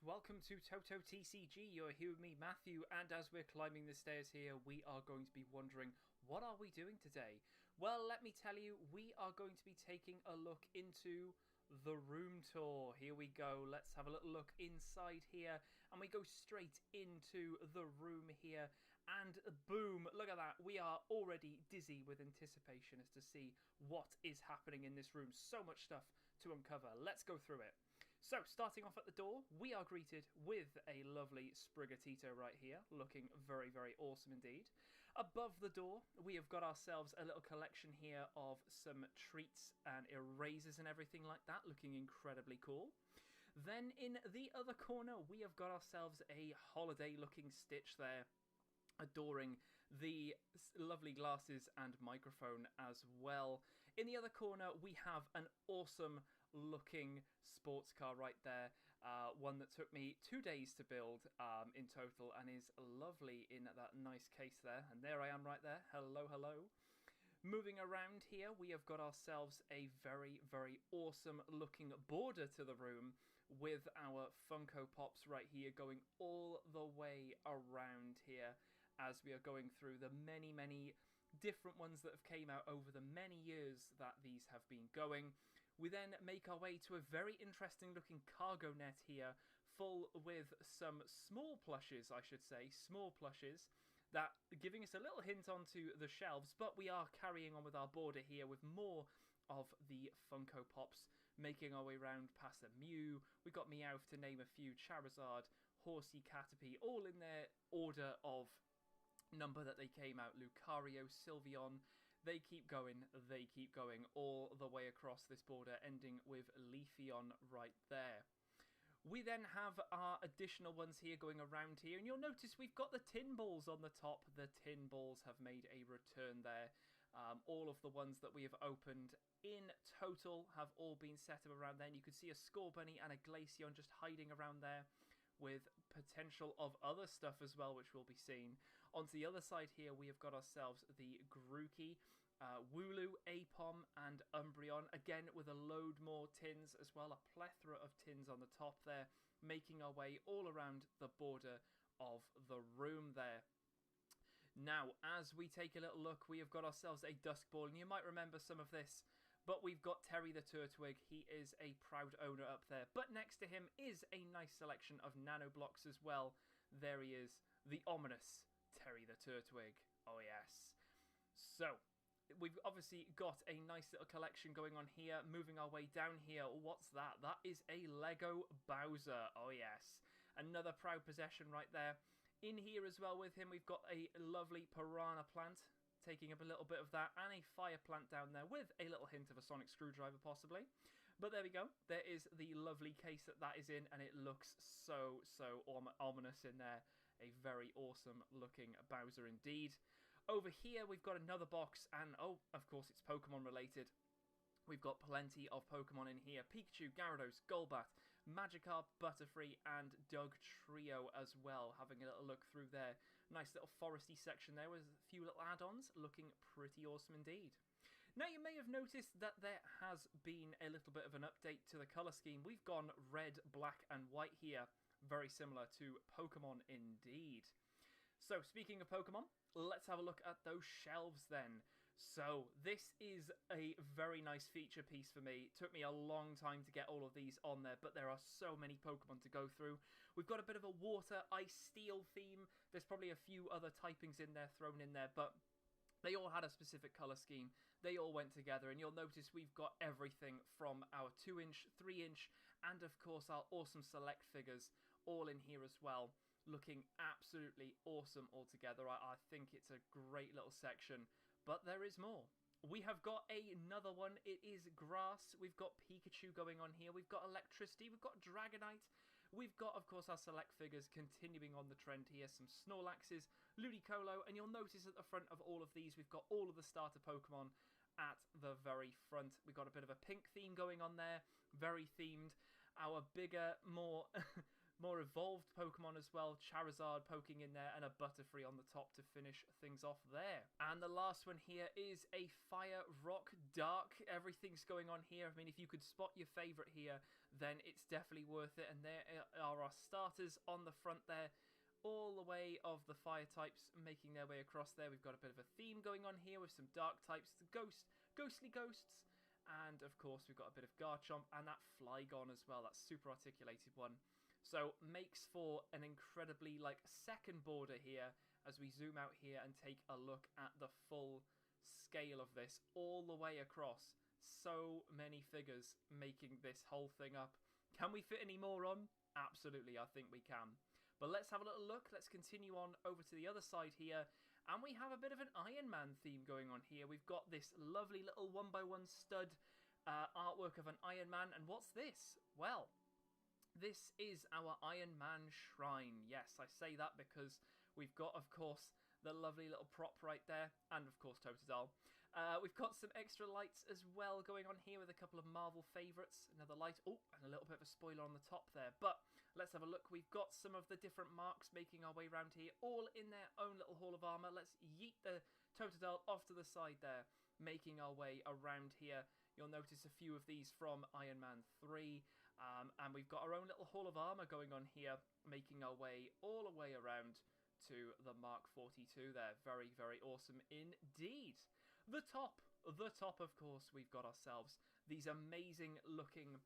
welcome to Toto TCG. You're here with me, Matthew, and as we're climbing the stairs here, we are going to be wondering, what are we doing today? Well, let me tell you, we are going to be taking a look into the room tour. Here we go. Let's have a little look inside here, and we go straight into the room here, and boom, look at that. We are already dizzy with anticipation as to see what is happening in this room. So much stuff to uncover. Let's go through it. So, starting off at the door, we are greeted with a lovely Sprigatito right here, looking very, very awesome indeed. Above the door, we have got ourselves a little collection here of some treats and erasers and everything like that, looking incredibly cool. Then in the other corner, we have got ourselves a holiday-looking Stitch there, adoring the lovely glasses and microphone as well. In the other corner, we have an awesome looking sports car right there, one that took me 2 days to build in total, and is lovely in that nice case there. And there I am right there. Hello, hello. Moving around here, we have got ourselves a very, very awesome looking border to the room with our Funko Pops right here going all the way around here as we are going through the many, many different ones that have came out over the many years that these have been going. We then make our way to a very interesting looking cargo net here, full with some small plushes, I should say, small plushes, that giving us a little hint onto the shelves, but we are carrying on with our border here with more of the Funko Pops, making our way around past the Mew. We got Meowth to name a few, Charizard, Horsey, Caterpie, all in their order of number that they came out, Lucario, Sylveon. They keep going all the way across this border, ending with Leafeon right there. We then have our additional ones here going around here, and you'll notice we've got the tin balls on the top. The tin balls have made a return there. All of the ones that we have opened in total have all been set up around there, and you can see a Scorbunny and a Glaceon just hiding around there, with potential of other stuff as well, which will be seen. Onto the other side here, we have got ourselves the Grookey, Wooloo, Apom, and Umbreon, again with a load more tins as well, a plethora of tins on the top there, making our way all around the border of the room there. Now, as we take a little look, we have got ourselves a Dusk Ball, and you might remember some of this, but we've got Terry the Turtwig. He is a proud owner up there. But next to him is a nice selection of nano blocks as well. There he is, the ominous Terry the Turtwig. Oh yes. So, we've obviously got a nice little collection going on here. Moving our way down here. What's that? That is a Lego Bowser. Oh yes. Another proud possession right there. In here as well with him, we've got a lovely Piranha Plant, taking up a little bit of that, and a Fire Plant down there with a little hint of a Sonic Screwdriver possibly. But there we go. There is the lovely case that is in, and it looks so ominous in there. A very awesome looking Bowser indeed. Over here we've got another box, and oh, of course it's Pokemon related. We've got plenty of Pokemon in here. Pikachu, Gyarados, Golbat, Magikarp, Butterfree, and Dugtrio as well. Having a little look through there. Nice little foresty section there with a few little add-ons. Looking pretty awesome indeed. Now, you may have noticed that there has been a little bit of an update to the colour scheme. We've gone red, black, and white here. Very similar to Pokemon indeed. So, speaking of Pokemon, let's have a look at those shelves then. So, this is a very nice feature piece for me. It took me a long time to get all of these on there, but there are so many Pokemon to go through. We've got a bit of a water, ice, steel theme. There's probably a few other typings in there thrown in there, but they all had a specific colour scheme. They all went together, and you'll notice we've got everything from our 2-inch, 3-inch, and of course our awesome select figures all in here as well. Looking absolutely awesome altogether. I think it's a great little section, but there is more. We have got another one. It is grass. We've got Pikachu going on here. We've got electricity. We've got Dragonite. We've got, of course, our select figures continuing on the trend here. Some Snorlaxes, Ludicolo, and you'll notice at the front of all of these, we've got all of the starter Pokemon at the very front. We've got a bit of a pink theme going on there. Very themed. Our bigger, more more evolved Pokemon as well. Charizard poking in there and a Butterfree on the top to finish things off there. And the last one here is a Fire, Rock, Dark. Everything's going on here. I mean, if you could spot your favourite here, then it's definitely worth it. And there are our starters on the front there. All the way of the fire types making their way across there. We've got a bit of a theme going on here with some dark types, the ghostly ghosts, and of course we've got a bit of Garchomp and that Flygon as well, that super articulated one. So makes for an incredibly second border here as we zoom out here and take a look at the full scale of this all the way across. So many figures making this whole thing up. Can we fit any more on? Absolutely, I think we can. But let's have a little look. Let's continue on over to the other side here. And we have a bit of an Iron Man theme going on here. We've got this lovely little 1x1 stud artwork of an Iron Man. And what's this? Well, this is our Iron Man shrine. Yes, I say that because we've got, of course, the lovely little prop right there. And, of course, Totodile. We've got some extra lights as well going on here with a couple of Marvel favourites. Another light. Oh, and a little bit of a spoiler on the top there. But let's have a look. We've got some of the different marks making our way around here, all in their own little hall of armour. Let's yeet the Totodile off to the side there, making our way around here. You'll notice a few of these from Iron Man 3. And we've got our own little hall of armour going on here, making our way all the way around to the Mark 42 there. Very, very awesome indeed. The top, of course, we've got ourselves these amazing looking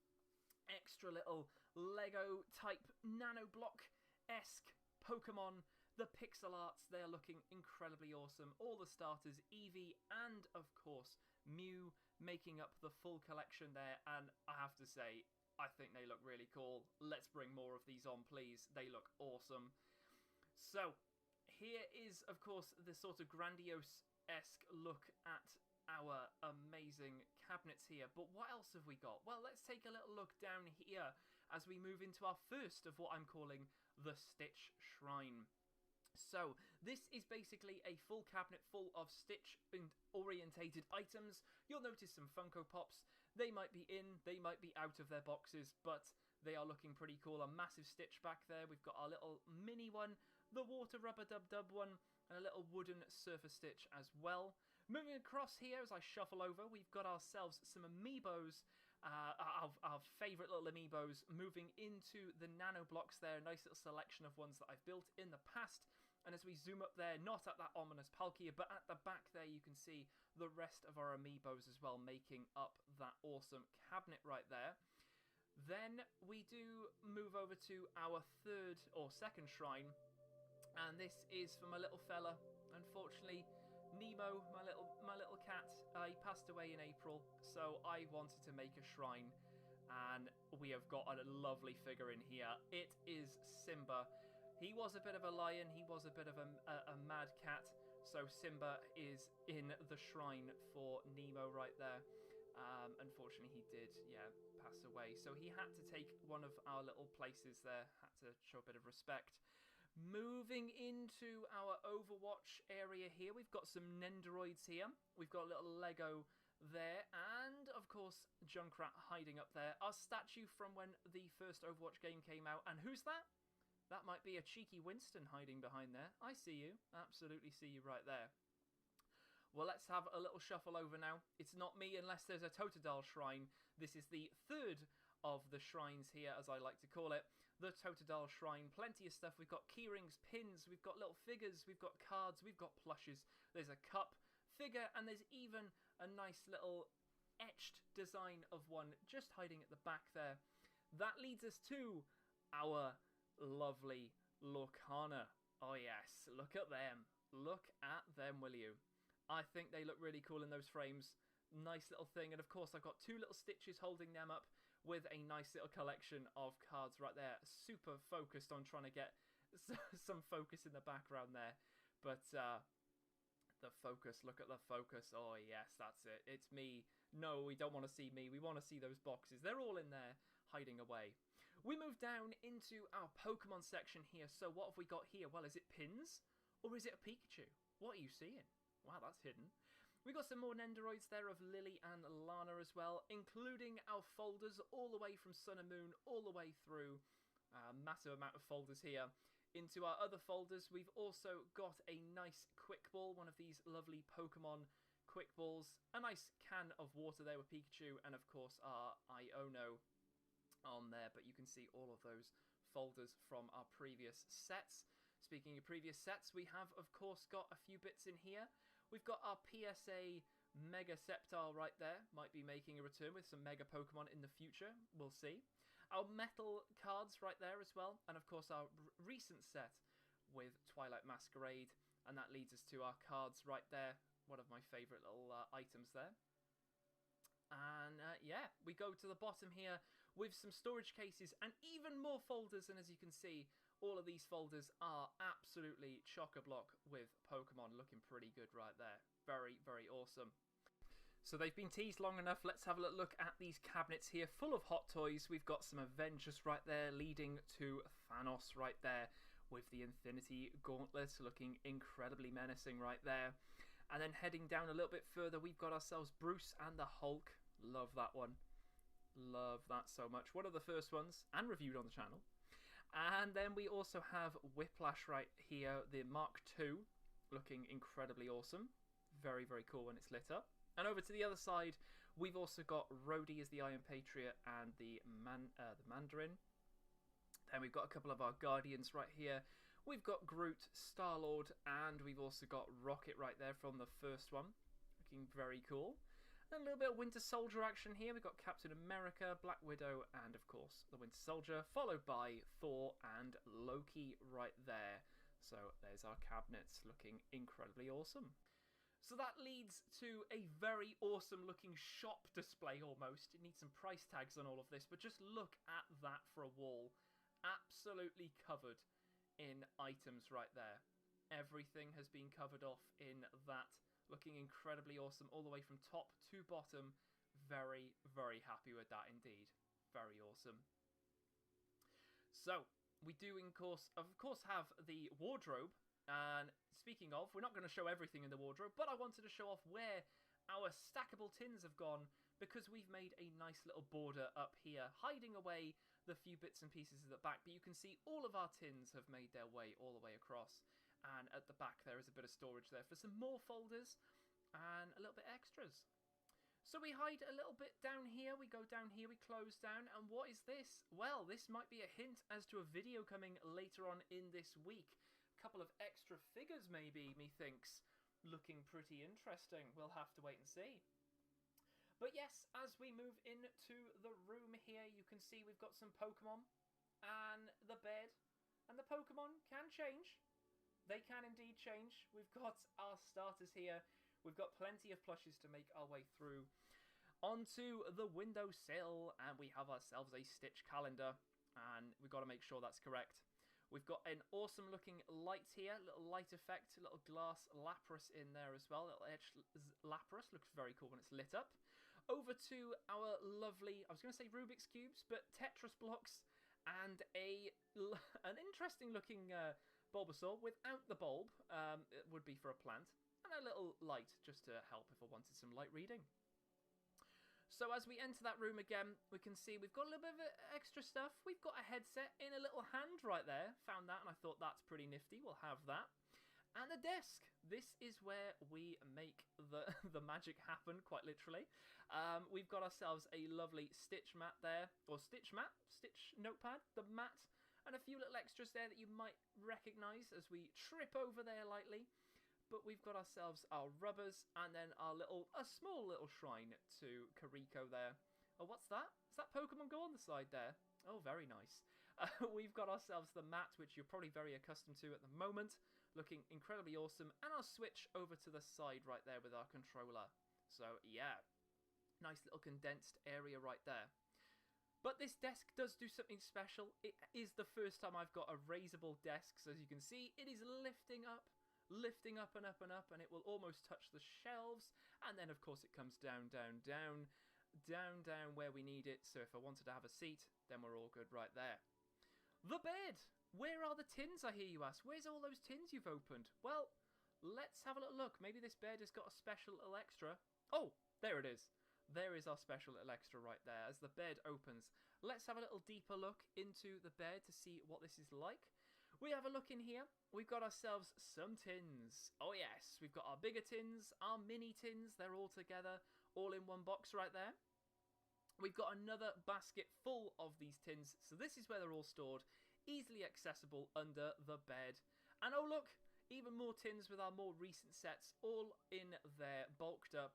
extra little Lego type nanoblock-esque Pokemon. The pixel arts, they're looking incredibly awesome. All the starters, Eevee and, of course, Mew making up the full collection there. And I have to say, I think they look really cool. Let's bring more of these on, please. They look awesome. So, here is, of course, the sort of grandiose-esque look at our amazing cabinets here. But what else have we got? Well, let's take a little look down here as we move into our first of what I'm calling the Stitch Shrine. So, this is basically a full cabinet full of Stitch-orientated items. You'll notice some Funko Pops. They might be in, they might be out of their boxes, but they are looking pretty cool. A massive Stitch back there. We've got our little mini one, the water rubber dub one, and a little wooden Surfer Stitch as well. Moving across here as I shuffle over, we've got ourselves some Amiibos, our favourite little Amiibos, moving into the nano blocks there. A nice little selection of ones that I've built in the past. And as we zoom up there, not at that ominous Palkia, but at the back there, you can see the rest of our Amiibos as well, making up that awesome cabinet right there. Then we do move over to our third or second shrine, and this is for my little fella. Unfortunately, Nemo, my little cat, he passed away in April, so I wanted to make a shrine, and we have got a lovely figure in here. It is Simba. He was a bit of a lion, he was a bit of a mad cat, so Simba is in the shrine for Nemo right there. Unfortunately, he did, pass away, so he had to take one of our little places there, had to show a bit of respect. Moving into our Overwatch area here, we've got some Nendoroids here. We've got a little Lego there, and of course Junkrat hiding up there. Our statue from when the first Overwatch game came out, and who's that? That might be a cheeky Winston hiding behind there. I see you, absolutely see you right there. Well, let's have a little shuffle over now. It's not me unless there's a Totodile shrine. This is the third of the shrines here, as I like to call it. The Totodile shrine. Plenty of stuff. We've got keyrings, pins, we've got little figures, we've got cards, we've got plushes. There's a cup, figure, and there's even a nice little etched design of one just hiding at the back there. That leads us to our lovely Lorcana. Oh yes, look at them. Look at them, will you? I think they look really cool in those frames. Nice little thing. And of course, I've got two little Stitches holding them up with a nice little collection of cards right there. Super focused on trying to get some focus in the background there. But the focus, look at the focus. Oh yes, that's it. It's me. No, we don't want to see me. We want to see those boxes. They're all in there hiding away. We move down into our Pokemon section here. So what have we got here? Well, is it pins? Or is it a Pikachu? What are you seeing? Wow, that's hidden. We got some more Nendoroids there of Lily and Lana as well, including our folders all the way from Sun and Moon, all the way through Massive amount of folders here. Into our other folders, we've also got a nice quick ball, one of these lovely Pokemon quick balls, a nice can of water there with Pikachu, and of course our Iono on there. But you can see all of those folders from our previous sets. Speaking of previous sets, we have of course got a few bits in here. We've got our PSA Mega Sceptile right there, might be making a return with some Mega Pokemon in the future, we'll see. Our metal cards right there as well, and of course our recent set with Twilight Masquerade, and that leads us to our cards right there, one of my favourite little items there. And yeah, we go to the bottom here with some storage cases and even more folders, and as you can see, all of these folders are absolutely chock-a-block with Pokemon, looking pretty good right there. Very, very awesome. So they've been teased long enough. Let's have a look at these cabinets here full of hot toys. We've got some Avengers right there leading to Thanos right there with the Infinity Gauntlet looking incredibly menacing right there. And then heading down a little bit further, we've got ourselves Bruce and the Hulk. Love that one. Love that so much. One of the first ones and reviewed on the channel. And then we also have Whiplash right here, the Mark II, looking incredibly awesome. Very, very cool when it's lit up. And over to the other side, we've also got Rhodey as the Iron Patriot and the Mandarin. Then we've got a couple of our Guardians right here. We've got Groot, Star-Lord, and we've also got Rocket right there from the first one. Looking very cool. And a little bit of Winter Soldier action here. We've got Captain America, Black Widow, and of course the Winter Soldier, followed by Thor and Loki right there. So there's our cabinets looking incredibly awesome. So that leads to a very awesome looking shop display almost. It needs some price tags on all of this, but just look at that for a wall. Absolutely covered in items right there. Everything has been covered off in that. Looking incredibly awesome all the way from top to bottom. Very, very happy with that indeed. Very awesome. So, we do of course have the wardrobe. And speaking of, we're not going to show everything in the wardrobe, but I wanted to show off where our stackable tins have gone, because we've made a nice little border up here, hiding away the few bits and pieces at the back. But you can see all of our tins have made their way all the way across. And at the back there is a bit of storage there for some more folders and a little bit extras. So we hide a little bit down here, we go down here, we close down, and what is this? Well, this might be a hint as to a video coming later on in this week. A couple of extra figures maybe, methinks. Looking pretty interesting. We'll have to wait and see. But yes, as we move into the room here, you can see we've got some Pokemon and the bed. And the Pokemon can change. They can indeed change. We've got our starters here. We've got plenty of plushes to make our way through. Onto the windowsill, and we have ourselves a Stitch calendar. And we've got to make sure that's correct. We've got an awesome looking light here, little light effect, a little glass Lapras in there as well. Little edge Lapras, looks very cool when it's lit up. Over to our lovely, I was going to say Rubik's Cubes, but Tetris blocks, and an interesting looking Bulbasaur without the bulb. It would be for a plant. And a little light just to help if I wanted some light reading. So as we enter that room again, we can see we've got a little bit of extra stuff. We've got a headset in a little hand right there. Found that and I thought that's pretty nifty. We'll have that. And a desk. This is where we make the magic happen, quite literally. We've got ourselves a lovely Stitch mat there. Or Stitch notepad, the mat. And a few little extras there that you might recognise as we trip over there lightly. But we've got ourselves our rubbers and then a small little shrine to Kariko there. Oh, what's that? Is that Pokemon Go on the side there? Oh, very nice. We've got ourselves the mat, which you're probably very accustomed to at the moment. Looking incredibly awesome. And I'll switch over to the side right there with our controller. So, yeah. Nice little condensed area right there. But this desk does do something special. It is the first time I've got a raisable desk. So as you can see, it is lifting up and up and up, and it will almost touch the shelves, and then of course it comes down where we need it. So if I wanted to have a seat, then we're all good right there. The bed! Where are the tins, I hear you ask? Where's all those tins you've opened? Well, let's have a little look. Maybe this bed has got a special little extra. Oh, there it is. There is our special little extra right there. As the bed opens, let's have a little deeper look into the bed to see what this is like. We have a look in here. We've got ourselves some tins. Oh yes, we've got our bigger tins, our mini tins. They're all together, all in one box right there. We've got another basket full of these tins. So this is where they're all stored, easily accessible under the bed. And oh look, even more tins with our more recent sets, all in there, bulked up,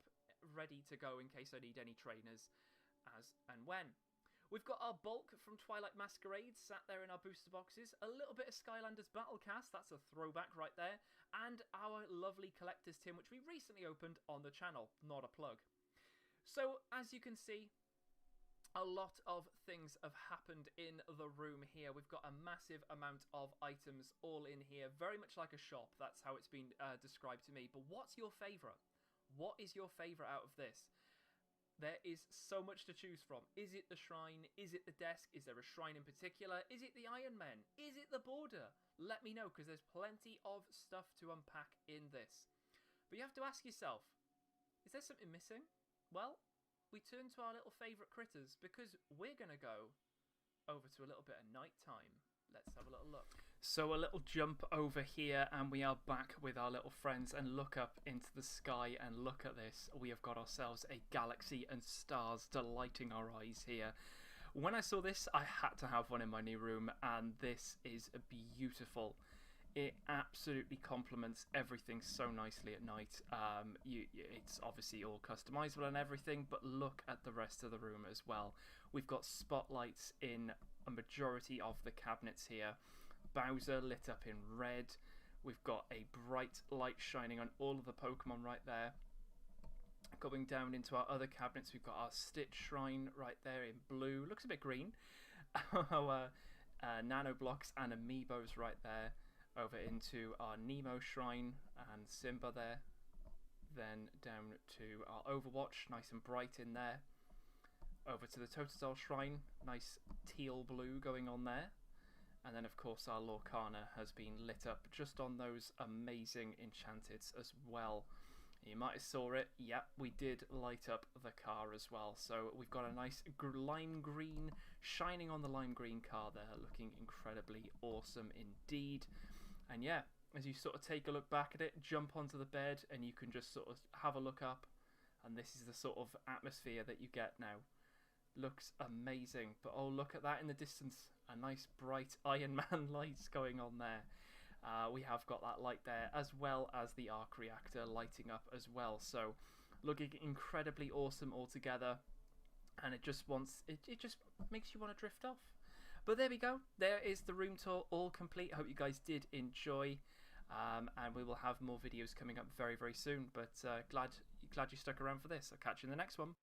ready to go in case I need any trainers as and when. We've got our bulk from Twilight Masquerade sat there in our booster boxes. A little bit of Skylanders Battlecast, that's a throwback right there. And our lovely collector's tin, which we recently opened on the channel. Not a plug. So, as you can see, a lot of things have happened in the room here. We've got a massive amount of items all in here. Very much like a shop, that's how it's been described to me. But what's your favourite? What is your favourite out of this? There is so much to choose from. Is it the shrine? Is it the desk? Is there a shrine in particular? Is it the Iron Men? Is it the border? Let me know, because there's plenty of stuff to unpack in this. But you have to ask yourself, is there something missing? Well, we turn to our little favourite critters, because we're going to go over to a little bit of night time. Let's have a little look. So a little jump over here and we are back with our little friends, and look up into the sky and look at this. We have got ourselves a galaxy and stars delighting our eyes here. When I saw this, I had to have one in my new room, and this is beautiful. It absolutely complements everything so nicely at night. It's obviously all customizable and everything, but look at the rest of the room as well. We've got spotlights in a majority of the cabinets here. Bowser lit up in red. We've got a bright light shining on all of the Pokemon right there. Going down into our other cabinets, we've got our Stitch shrine right there in blue. Looks a bit green. Our nano blocks and amiibos right there. Over into our Nemo shrine and Simba there. Then down to our Overwatch, nice and bright in there. Over to the Toto shrine, nice teal blue going on there. And then of course our Lorcana has been lit up just on those amazing enchanteds as well. You might have saw it, yep, we did light up the car as well. So we've got a nice lime green shining on the lime green car there, looking incredibly awesome indeed. And yeah, as you sort of take a look back at it, jump onto the bed and you can just sort of have a look up, and this is the sort of atmosphere that you get now. Looks amazing. But oh, look at that in the distance, a nice bright Iron Man lights going on there. We have got that light there, as well as the arc reactor lighting up as well. So looking incredibly awesome altogether, and it just makes you want to drift off. But there we go. There is the room tour all complete. I hope you guys did enjoy. And we will have more videos coming up very, very soon. But glad you stuck around for this. I'll catch you in the next one.